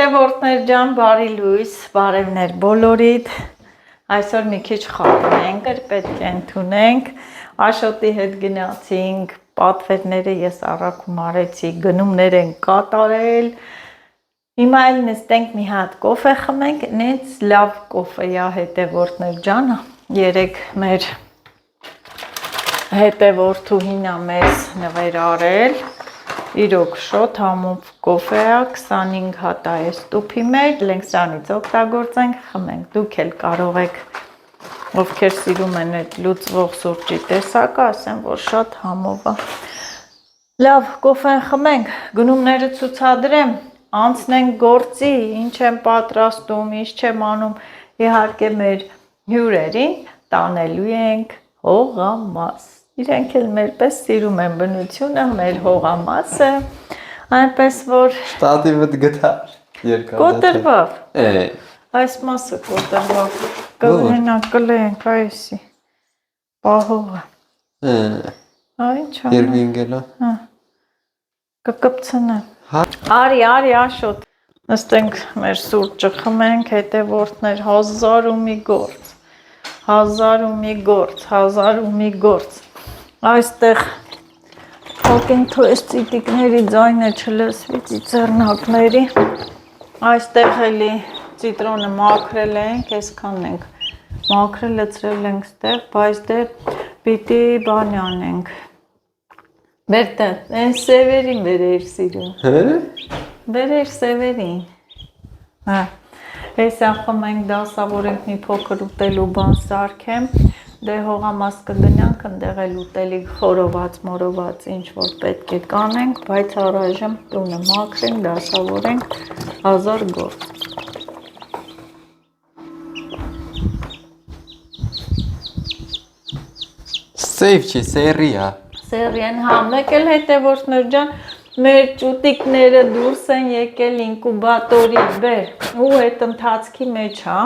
Հետևորդներ ջան, բարի լույս, բարևներ բոլորիդ։ Այսօր մի քիչ խաղում ենք, պետք է ընդունենք։ Աշոտի հետ գնացինք, պատվերները ես առաքում արեցի, գնումներ են կատարել։ Հիմա էլ նստենք մի հատ կոֆե խմենք, նենց լավ կոֆեյա հետևորդներ ջան, երեք մեր հետևորդուհին ա մեզ նվեր արել։ Իրոք շոտ համով կոֆե է, 25 հատ է ստուփի մեջ, լենք սրանից օգտագործենք, խմենք, դուք էլ կարող եք, ովքեր սիրում են այդ լուծվող սուրճի տեսակը, ասեմ, որ շատ համով է։ Լավ, կոֆեն խմենք, գնումները ցուցադրեմ, անցնենք գործի, ինչ եմ պատրաստում, ինչ չեմ անում, իհարկե մեր հյուրերին տանելու ենք հողամաս։ Իրենք էլ մերպես սիրում են բնությունը, մեր հողամասը, այնպես որ Շտատիվդ գտար երկար կոտրվավ, այս մասը կոտրվավ, կլենակ կլենք այսի, պահողը, ինչ Երվինգելա, կկպցնեմ, արի աշոտ, նստենք մեր սուրճը խմենք, հետևորդներ, հազար ու մի գործ, այստեղ հոգին թույս ծիտիկների ձայնը չլսվի ծիծեռնակների, այստեղ էլի ծիտրոնը մաքրել ենք, այսքանն ենք մաքրել լցրել ենք ստեղ, բայց դե պիտի բան անենք, բերտեն, են սևերին բերեր սիրում, բերեր սևերին, այս ախում ենք դասավորենք մի փոքր ուտելու բան սարքեմ, դե հողամաս կգնանք, ընդեղ էլ ուտելիք խորոված, մորոված, ինչ որ պետք է կանենք, բայց առայժմ տունը մաքրենք, դասավորենք, հազար գործ։ Սեյվ չի, սերիա։ Սերիան, հա, մեկ էլ հետևորդներ ջան, մեր ճուտիկները դուրս են եկել ինկուբատորի բեր, ու այդ ընթացքի մեջ, հա,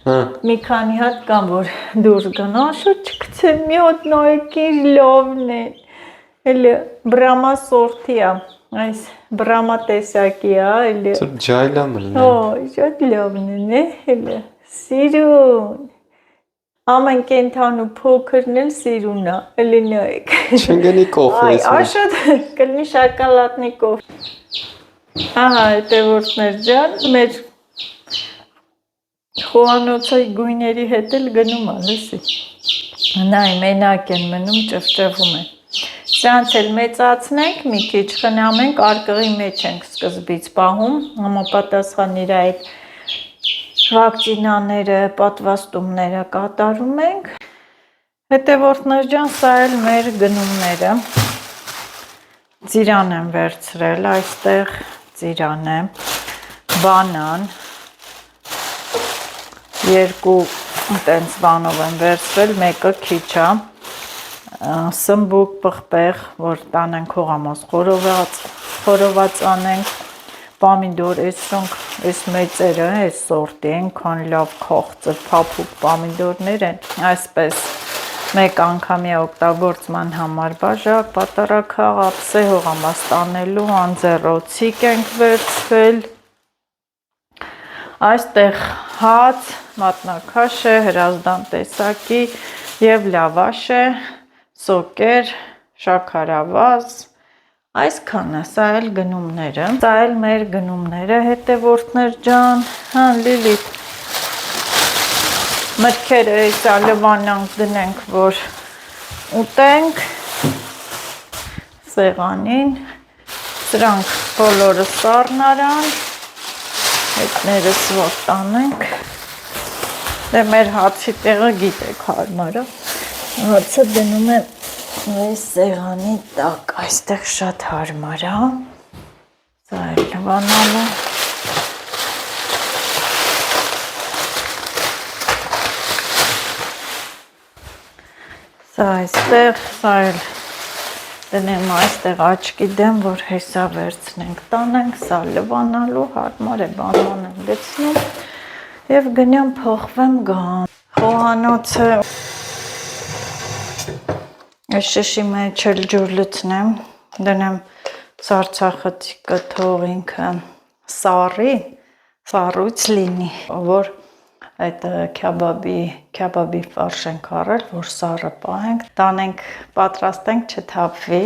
մի քանի հատ կամ որ դուրս գան, աշոտ չկցեմ, մի հոտ նայեք ինչ լավն են, էլի բրամա սորտի է, այս բրամա տեսակի է, էլի, ջայլա մլն է, շատ լավն են, էլի, սիրուն, ամեն կենթանու փոքրն էլ սիրուն է, էլի նայեք, չնգնի կոֆե ես մեջ, աշոտ կլնի շակալատնի կոֆե, ահա հետևորդներ ջան, մեր խոհանոցի գույների հետ էլ գնում է, լսի, նայ մենակ են մնում, ճվճվում են, սրանց էլ մեծացնենք, մի քիչ խնամենք, արկղի մեջ ենք սկզբից պահում, համապատասխան իր այդ վակցինաները, պատվաստումները կատարում ենք, հետևորդներ ջան, սա էլ մեր գնումները, ծիրան եմ վերցրել, այստեղ ծիրան է, բանան, երկու տենց բանով եմ վերցրել, մեկը քիչ է, սմբուկ, պղպեղ, որ տանենք հողամաս խորոված անենք, պամիդոր, այս մեծերը, այս սորտի են, քան լավ քաղցր, փափուկ պամիդորներ են, այսպես մեկ անգամյա օգտագործման համար բաժակ, պատարագ ափսե հողամաս տանելու, անձեռոցիկ ենք վերցրել, այստեղ հաց, մատնակաշ է, հրազդան տեսակի և լավաշ է, սոկեր, շաքարավազ, այսքան է, սա էլ գնումները, սա էլ մեր գնումները, հետևորդներ ջան, հա լիլիթ, մտքերը այսա լվանանք դնենք, որ ուտենք, սեղանին, սրանք բոլորը սառնարան, հետներս որ տանենք, դե մեր հացի տեղը գիտեք հարմարը, հացը դնում եմ այս սեղանի տակ, այստեղ շատ հարմար է, սա էլ լվանալու, սա այստեղ, սա էլ դնեմ այստեղ աչքի դեմ, որ հեսա վերցնենք, տանենք, սա լվանալու, հարմար է, բանման եմ լեցնում և գնամ փոխվեմ գամ, խոհանոցը, այս շշի մեջ էլ ջուր լցնեմ, դնեմ սարցախցիկը թող ինքը սառույց լինի, որ այդ քյաբաբի ֆարշ ենք առել, որ սառը պահենք, տանենք, պատրաստենք, չթափվի։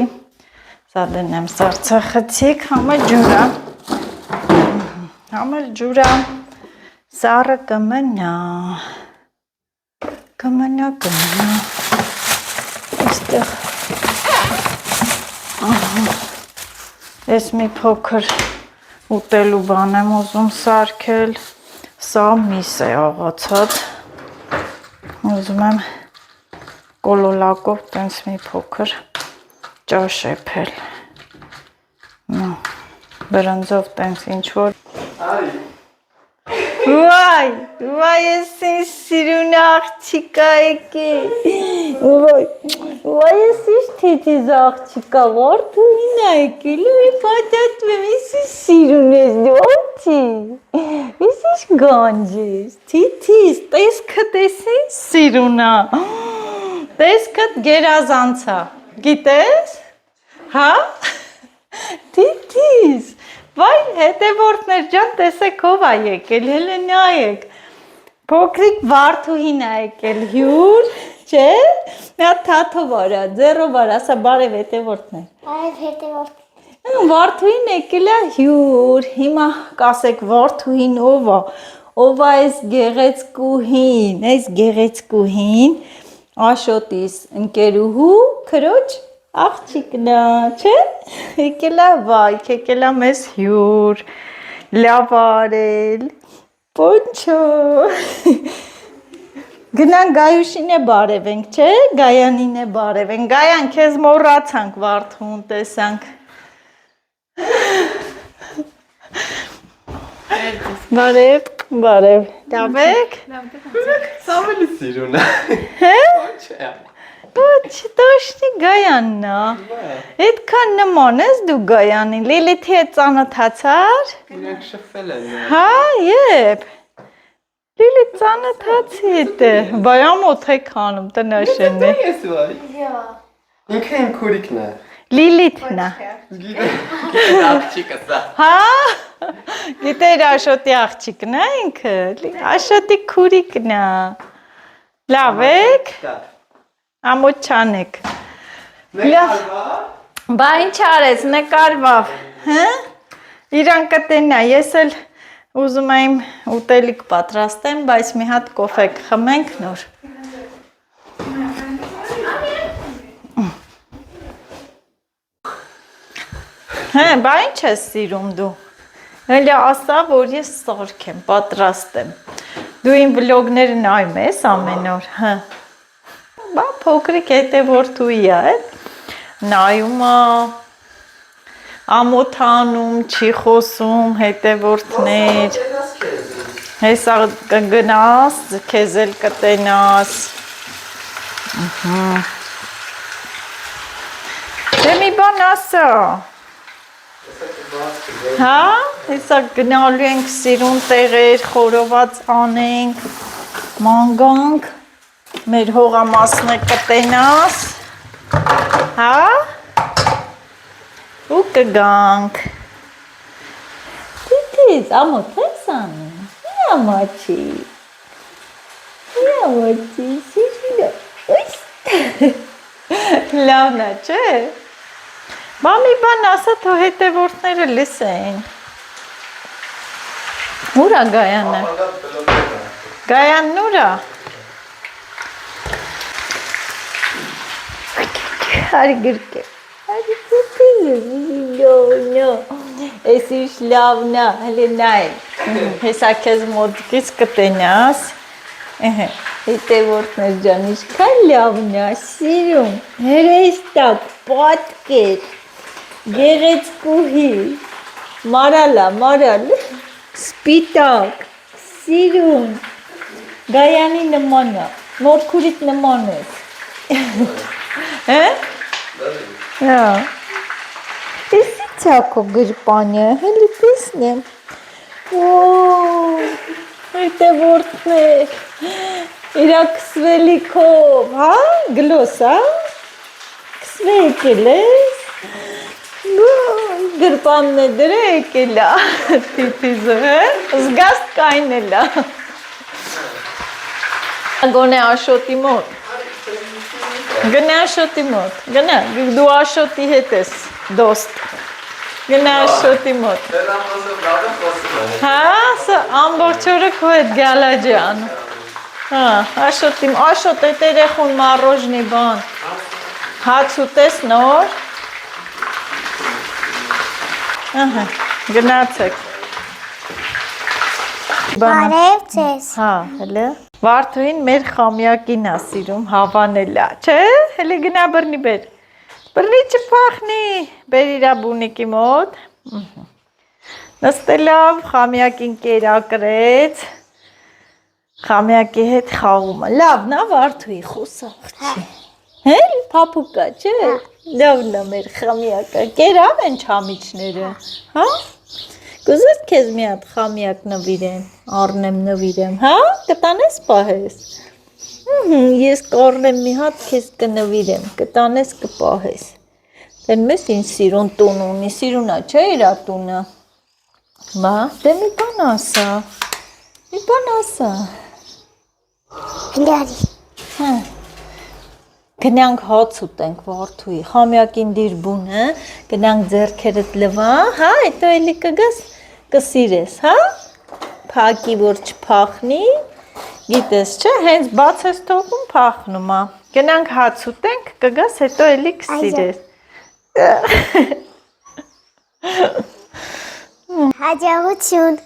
Սա դնեմ սառցախցիկ, համը ջուրա, սառը կմնա, այստեղ, ես մի փոքր ուտելու բան եմ ուզում սարքել, սա միս է աղացած, ուզում եմ կոլոլակով տենց մի փոքր ճաշեփել, բրնձով տենց ինչ-որ, վայ, ես ինձ սիրուն աղջիկա եկել, վայ, ես ինչ թիթիզ աղջիկա, վարդուին ա եկել, ու պատատվեմ, ես ինչ սիրուն ես դու, որդի, ես ինչ գանջ ես, թիթիզ, տեսքը տեսին սիրունա, տեսքըտ գերազանցա, գիտես, հա, թիթիզ, վայ, հետևորդներ ջան, տեսեք ով ա եկել, հելը նայեք, փոքրիկ վարդուհին ա եկել, հյուր, չէ, նա թաթով արա, ձեռով արա, ասա բարև հետևորդներ, Բարև հետևորդ, վարդուհին եկել ա հյուր, հիմա կասեք վարդուհին ով ա այս գեղեցկուհին, Աշոտիս ընկերուհու քրոջ աղջիկնա, չէ, եկել ա վայք, եկել ա մեզ հյուր, լավ արել, պոնչո, գնան Գայուշին է բարևենք, չէ, Գայանին է բարևենք, Գայան քեզ մոռացանք վարդուն տեսանք, բարև, լավ եք, Սամելի սիրուն է։ Ոչ, դաշնի Գայանն ա, այդքան նման ես դու Գայանին, Լիլիթի հետ ծանոթացար, Իրենք շփվել են։ հա, եբ, Լիլիթ ծանոթացի հետ է, բայամոտ եք հանում տնաշեն է, Ես վայ։ Ինքը իմ քուրիկն է։ Լիլիթն ա, Գիտես աղջիկը սա։ հա, գիտեր Աշոտի աղջիկն է ինքը, Աշոտի քուրիկն ա, լավ եք, ամոտ չանեք, բա ինչ արեց, նկարվավ, իրան կտենա, ես էլ ուզում եմ ուտելիք պատրաստեմ, բայց մի հատ կոֆե կխմենք նոր, բա ինչ ես սիրում դու, հելի ասա, որ ես սարքեմ, պատրաստեմ, դու իմ վլոգները նայում ես ամեն օր, բա փոքրիկ հետևորդուի է, նայում է, ամոթանում, չի խոսում, հետևորդներ, հեսա կգնաս, քեզ էլ կտենաս, դե մի բան ասա, հա, հեսա գնալու ենք սիրուն տեղեր, խորոված անենք, մանգանք, մեր հողամասն է կտենաս, հա, ու կգանք, դիտիս, ամոթ ես անում, ամաչի, սիրիլը, լավն է, չէ, բա մի բան ասա, թո հետևորդները լսեն, ուր ա Գայանը, Գայանն ուր ա, Հարի գրկե, հարի գրկե, ես ինչ լավն է, հլի նայ, հեսա քեզ մոտքից կտենաս, հետևորդներ ջան, ինչքան լավն է, սիրում, հերեստակ, պատկեր, գեղեցկուհի, մարալ, սպիտակ, սիրում, Գայանի նման է, մորքուրիտ նման ես, Ես իցակո գրպանյա, հելի տեսնեմ, հետևորդներ, իրա կսվելիքով, հա, գլոս, հա, կսվեյ եկել ես, Գրպանն է դրե եկել է, թիթիզը, զգաստ կայնել է։ Գոնե աշոտի մոտ։ Գնա աշոտի մոտ, գնա, դու աշոտի հետ ես, դոստ։ Գնա աշոտի մոտ։ Հա, սա ամբողջ օրը քո հետ գալա ջան։ Հա, աշոտ է երեխուն մարոժնի բան։ Հաց ուտես նոր։ Ահա, գնացեք։ Բարև ձեզ։ Հա, հələ։ Վարդուհին մեր խամյակին է սիրում հավանել է, չէ՞։ Հələ գնա բռնի բեր։ Բռնի չփախնի։ Բեր իրա բունիկի մոտ։ Նստելով խամյակին կերակրեց։ Խամյակի հետ խաղում է։ Լավն է Վարդուհի, խոսախ չի։ Հել, փափուկա, չէ՞։ Լավն է մեր խամյակը։ Կերավ են չամիչները, հա։ Կուզես քեզ մի հատ խամյակ նվիրեմ, առնեմ նվիրեմ, հա։ Կտանես պահես։ Ես կառնեմ մի հատ քեզ կնվիրեմ, կտանես կպահես։ Դեն մեզ ինձ սիրուն տուն ունի, սիրունա, չէ՞ իրա տունը։ Բա, դե մի բան ասա։ Մի բան ասա։ Գնարի։ Հա։ Գնանք հաց ուտենք Վարդուհի, խամյակին դիր բունը, գնանք ձեռքերդ լվա, հա, հետո էլի կգաս, կսիրես, հա, փակի որ չփախնի, գիտես չէ, հենց բաց ես թողում փախնում է, գնանք հաց ուտենք, կգաս, հետո էլի կսիրես։ Հաջողություն։